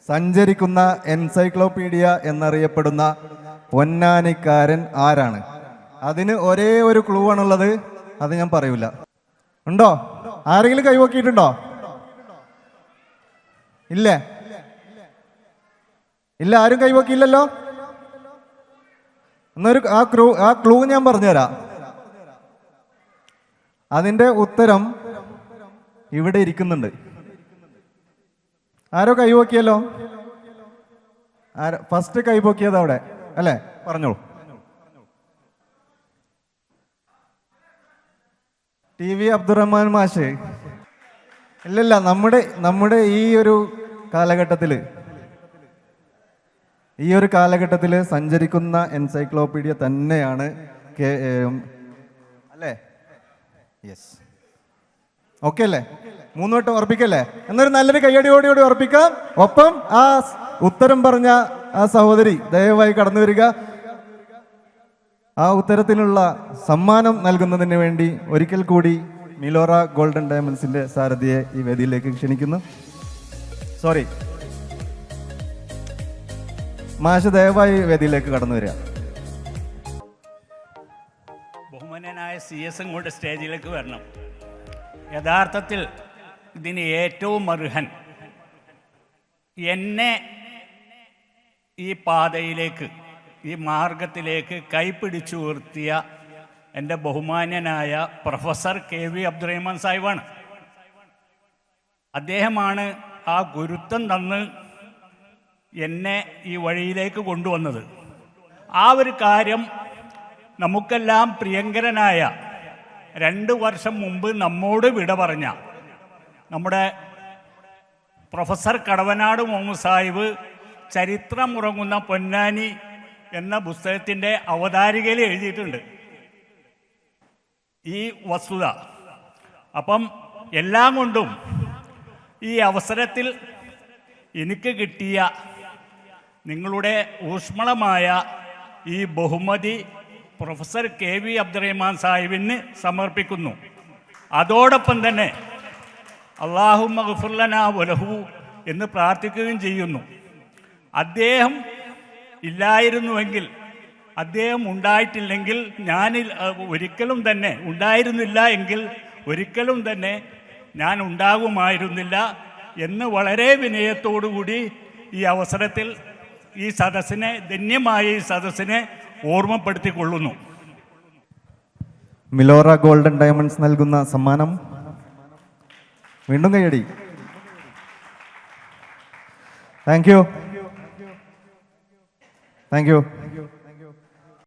സഞ്ചരിക്കുന്ന എൻസൈക്ലോപീഡിയ എന്നറിയപ്പെടുന്ന പൊന്നാനിക്കാരൻ ആരാണ്? അതിന് ഒരേ ഒരു ക്ലൂ ആണുള്ളത്, അത് ഞാൻ പറയൂല. ഉണ്ടോ? ആരെങ്കിലും കൈവക്കിയിട്ടുണ്ടോ? ഇല്ലേ? ഇല്ല, ആരും കൈവക്കിയില്ലല്ലോ. എന്നൊരു ആ ക്ലൂ ഞാൻ പറഞ്ഞുതരാം. അതിന്റെ ഉത്തരം ഇവിടെ ഇരിക്കുന്നുണ്ട്. ആരോ കൈവക്കിയല്ലോ. ഫസ്റ്റ് കൈവക്കിയത് അവിടെ അല്ലേ? പറഞ്ഞോളൂ. TV അബ്ദുറഹ്മാൻ മാഷ്. ഇല്ലല്ല, നമ്മുടെ ഈ ഒരു കാലഘട്ടത്തില് സഞ്ചരിക്കുന്ന എൻസൈക്ലോപീഡിയ തന്നെയാണ് അല്ലേ? യെസ്. ഓക്കെ അല്ലേ? 3 വട്ടം ഉറപ്പിക്കല്ലേ? എന്നൊരു നല്ലൊരു കയ്യടിയോടുകൂടി ഉറപ്പിക്കാം. ഒപ്പം ആ ഉത്തരം പറഞ്ഞ ആ സഹോദരി ദയവായി കടന്നു വരിക. ആ ഉത്തരത്തിനുള്ള സമ്മാനം നൽകുന്നതിന് വേണ്ടി ഒരിക്കൽ കൂടി മിലോറ ഗോൾഡൻ ഡയമണ്ട്സിന്റെ സാരഥിയെ ഈ വേദിയിലേക്ക് ക്ഷണിക്കുന്നു. സോറി, മാഷ് ദയവായി വേദിയിലേക്ക് കടന്നു വരിക. ബഹുമാന്യനായ CS കൊണ്ട് സ്റ്റേജിലേക്ക് വരണം. യഥാർത്ഥത്തിൽ ഇതിന് ഏറ്റവും അർഹൻ എന്നെ ഈ പാതയിലേക്ക്, ഈ മാർഗത്തിലേക്ക് കൈപ്പിടിച്ചു ഉയർത്തിയ എൻ്റെ ബഹുമാന്യനായ പ്രൊഫസർ KV അബ്ദുറഹ്മാൻ സാഹിബാണ്. അദ്ദേഹമാണ് ആ ഗുരുത്വം തന്ന് എന്നെ ഈ വഴിയിലേക്ക് കൊണ്ടുവന്നത്. ആ ഒരു കാര്യം നമുക്കെല്ലാം പ്രിയങ്കരനായ 2 വർഷം മുമ്പ് നമ്മോട് വിട പറഞ്ഞ നമ്മുടെ പ്രൊഫസർ കടവനാട് മുഹമ്മദ് സാഹിബ് ചരിത്രമുറങ്ങുന്ന പൊന്നാനി എന്ന പുസ്തകത്തിൻ്റെ അവതാരികയിൽ എഴുതിയിട്ടുണ്ട് ഈ വസ്തുത. അപ്പം എല്ലാം കൊണ്ടും ഈ അവസരത്തിൽ എനിക്ക് കിട്ടിയ നിങ്ങളുടെ ഊഷ്മളമായ ഈ ബഹുമതി പ്രൊഫസർ KV അബ്ദുറഹ്മാൻ സാഹിബിന് സമർപ്പിക്കുന്നു. അതോടൊപ്പം തന്നെ അല്ലാഹുമ്മ ഗഫിർ ലനാ വലഹു എന്ന് പ്രാർത്ഥിക്കുകയും ചെയ്യുന്നു. അദ്ദേഹം ഇല്ലായിരുന്നുവെങ്കിൽ, അദ്ദേഹം ഉണ്ടായിട്ടില്ലെങ്കിൽ, ഒരിക്കലും തന്നെ ഉണ്ടായിരുന്നില്ല എങ്കിൽ ഒരിക്കലും തന്നെ ഞാൻ ഉണ്ടാകുമായിരുന്നില്ല എന്ന് വളരെ വിനയത്തോടുകൂടി ഈ അവസരത്തിൽ ഈ സദസ്സിനെ, ധന്യമായ ഈ സദസ്സിനെ ഓർമ്മപ്പെടുത്തിക്കൊള്ളുന്നു. മിലോറ ഗോൾഡൻ ഡയമണ്ട്സ് നൽകുന്ന സമ്മാനം. വീണ്ടും കൈയടി. Thank you.